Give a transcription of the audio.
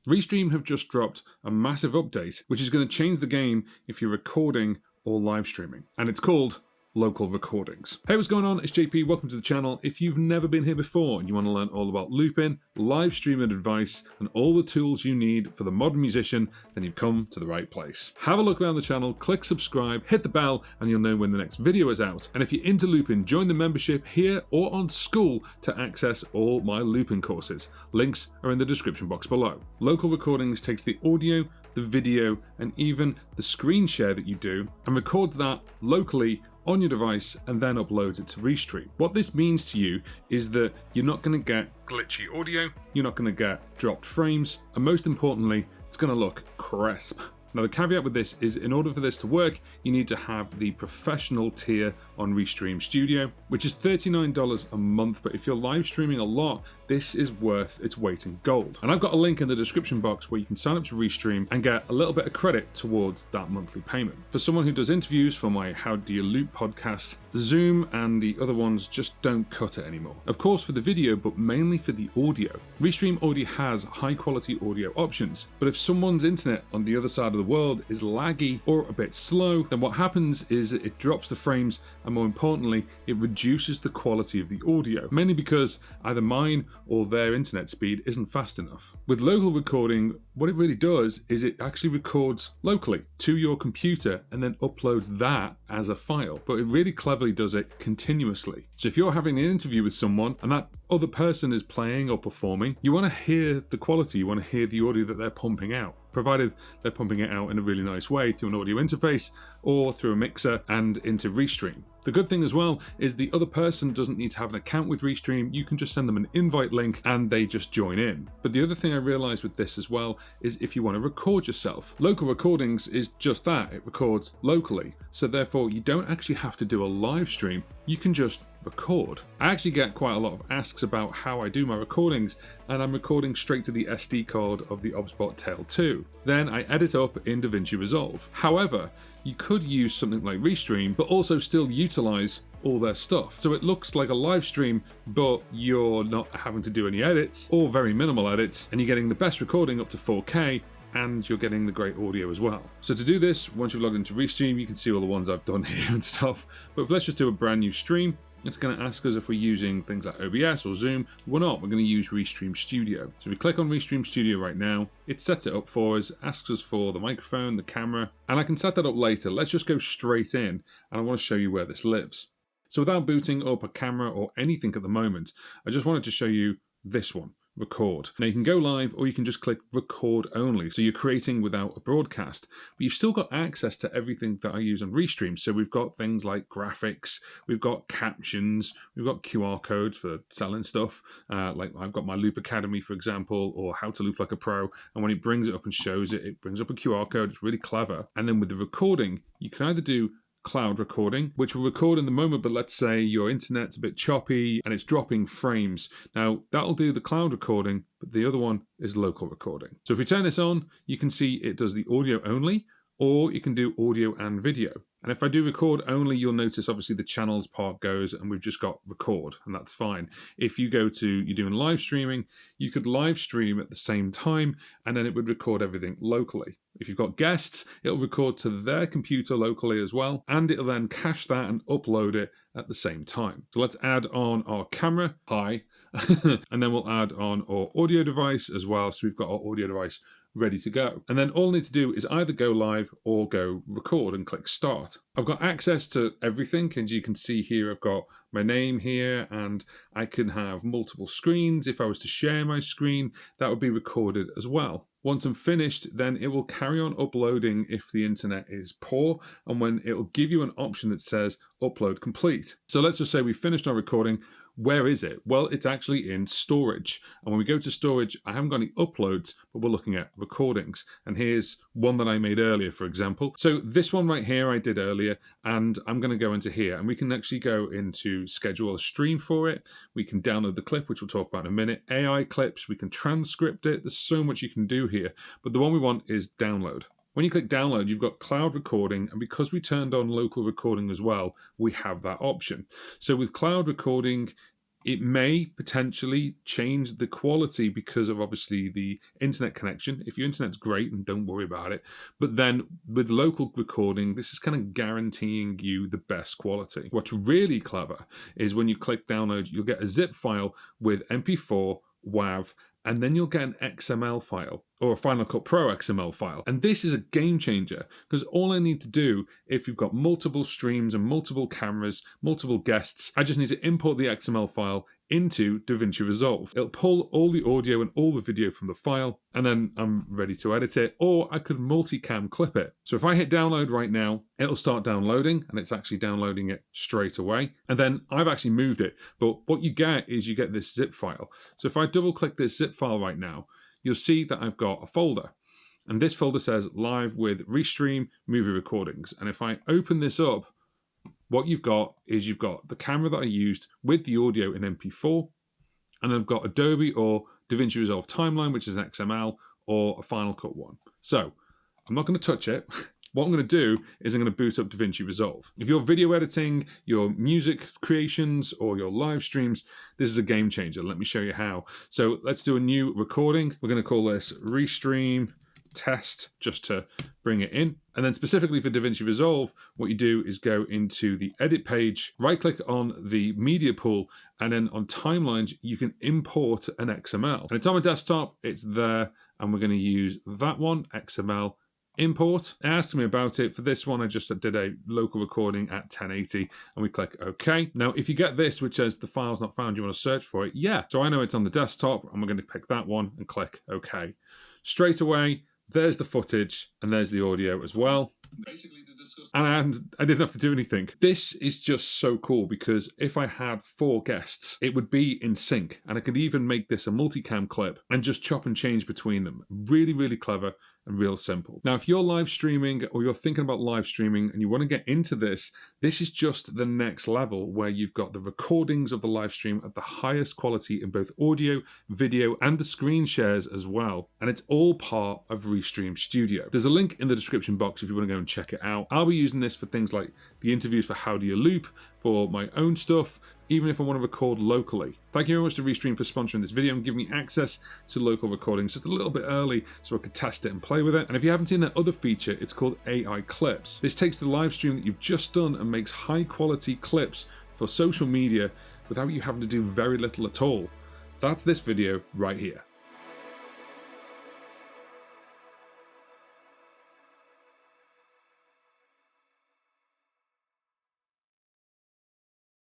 Restream have just dropped a massive update, which is going to change the game if you're recording or live streaming. And it's called local recordings. Hey, what's going on? It's JP. Welcome to the channel. If you've never been here before and you want to learn all about looping, live streaming advice, and all the tools you need for the modern musician, then you've come to the right place. Have a look around the channel, click subscribe, hit the bell, and you'll know when the next video is out. And if you're into looping, join the membership here or on School to access all my looping courses. Links are in the description box below. Local recordings takes the audio, the video, and even the screen share that you do and records that locally on your device and then uploads it to Restream. What this means to you is that you're not going to get glitchy audio, you're not going to get dropped frames, and most importantly, it's going to look crisp. Now the caveat with this is in order for this to work, you need to have the professional tier on Restream Studio, which is $39 a month, but if you're live streaming a lot, this is worth its weight in gold. And I've got a link in the description box where you can sign up to Restream and get a little bit of credit towards that monthly payment. For someone who does interviews for my How Do You Loop podcast, Zoom and the other ones just don't cut it anymore. Of course for the video, but mainly for the audio. Restream already has high quality audio options, but if someone's internet on the other side of the world is laggy or a bit slow, then what happens is it drops the frames and more importantly, it reduces the quality of the audio, mainly because either mine or their internet speed isn't fast enough. With local recording, what it really does is it actually records locally to your computer and then uploads that as a file, but it really cleverly does it continuously. So if you're having an interview with someone and that other person is playing or performing, you want to hear the quality, you want to hear the audio that they're pumping out, provided they're pumping it out in a really nice way through an audio interface or through a mixer and into Restream. The good thing as well is the other person doesn't need to have an account with Restream. You can just send them an invite link and they just join in. But the other thing I realized with this as well is if you want to record yourself, local recordings is just that, it records locally. So therefore you don't actually have to do a live stream, you can just record. I actually get quite a lot of asks about how I do my recordings, and I'm recording straight to the SD card of the OBSBot Tail 2. Then I edit up in DaVinci Resolve. However, you could use something like Restream, but also still utilize all their stuff. So it looks like a live stream, but you're not having to do any edits or very minimal edits, and you're getting the best recording up to 4K, and you're getting the great audio as well. So to do this, once you've logged into Restream, you can see all the ones I've done here and stuff. But if let's just do a brand new stream, it's going to ask us if we're using things like OBS or Zoom. We're not, we're going to use Restream Studio. So we click on Restream Studio right now, it sets it up for us, asks us for the microphone, the camera, and I can set that up later. Let's just go straight in, and I want to show you where this lives. So without booting up a camera or anything at the moment, I just wanted to show you this one. Record. Now you can go live or you can just click record only. So you're creating without a broadcast, but you've still got access to everything that I use on Restream. So we've got things like graphics, we've got captions, we've got QR codes for selling stuff. Like I've got my Loop Academy, for example, or How to Loop Like a Pro. And when it brings it up and shows it, it brings up a QR code. It's really clever. And then with the recording, you can either do cloud recording, which will record in the moment, but let's say your internet's a bit choppy and it's dropping frames. Now that'll do the cloud recording, but the other one is local recording. So if we turn this on, you can see it does the audio only, or you can do audio and video. And if I do record only, you'll notice obviously the channels part goes and we've just got record, and that's fine. If you go to, you're doing live streaming, you could live stream at the same time and then it would record everything locally. If you've got guests, it'll record to their computer locally as well, and it'll then cache that and upload it at the same time. So let's add on our camera, hi, and then we'll add on our audio device as well. So we've got our audio device ready to go. And then all I need to do is either go live or go record and click start. I've got access to everything, and you can see here I've got my name here, and I can have multiple screens. If I was to share my screen, that would be recorded as well. Once I'm finished, then it will carry on uploading if the internet is poor, and when it will give you an option that says upload complete. So let's just say we finished our recording. Where is it? Well, it's actually in storage. And when we go to storage, I haven't got any uploads, but we're looking at recordings. And here's one that I made earlier, for example. So this one right here I did earlier, and I'm going to go into here, and we can actually go into schedule a stream for it. We can download the clip, which we'll talk about in a minute. AI clips, we can transcript it. There's so much you can do here, but the one we want is download. When you click download, you've got cloud recording, and because we turned on local recording as well, we have that option. So with cloud recording, It may potentially change the quality because of obviously the internet connection. If your internet's great, and don't worry about it. But then with local recording, this is kind of guaranteeing you the best quality. What's really clever is when you click download, you'll get a zip file with MP4, WAV, and then you'll get an XML file or a Final Cut Pro XML file. And this is a game changer because all I need to do, if you've got multiple streams and multiple cameras, multiple guests, I just need to import the XML file into DaVinci Resolve. It'll pull all the audio and all the video from the file, and then I'm ready to edit it, or I could multicam clip it. So if I hit download right now, it'll start downloading, and it's actually downloading it straight away. And then I've actually moved it, but what you get is you get this zip file. So if I double click this zip file right now, you'll see that I've got a folder. And this folder says live with Restream movie recordings. And if I open this up, what you've got is you've got the camera that I used with the audio in MP4, and I've got Adobe or DaVinci Resolve Timeline, which is an XML, or a Final Cut one. So I'm not going to touch it. What I'm going to do is I'm going to boot up DaVinci Resolve. If you're video editing, your music creations, or your live streams, this is a game changer. Let me show you how. So let's do a new recording. We're going to call this Restream Test, just to bring it in. And then specifically for DaVinci Resolve, what you do is go into the edit page, right click on the media pool, and then on timelines, you can import an XML. And it's on my desktop, it's there, and we're going to use that one, XML import. It asked me about it. For this one, I just did a local recording at 1080, and we click OK. Now, if you get this, which says the file's not found, you want to search for it, yeah. So I know it's on the desktop, and we're going to pick that one and click OK. Straight away, there's the footage, and there's the audio as well. And I didn't have to do anything. This is just so cool because if I had 4 guests, it would be in sync. And I could even make this a multicam clip and just chop and change between them. Really, really clever and real simple. Now, if you're live streaming or you're thinking about live streaming and you want to get into this, this is just the next level where you've got the recordings of the live stream at the highest quality in both audio, video, and the screen shares as well. And it's all part of Restream Studio. There's a link in the description box if you want to go and check it out. I'll be using this for things like the interviews for How Do You Loop, for my own stuff, even if I want to record locally. Thank you very much to Restream for sponsoring this video and giving me access to local recordings just a little bit early so I could test it and play with it. And if you haven't seen that other feature, it's called AI Clips. This takes the live stream that you've just done and makes high quality clips for social media without you having to do very little at all. That's this video right here.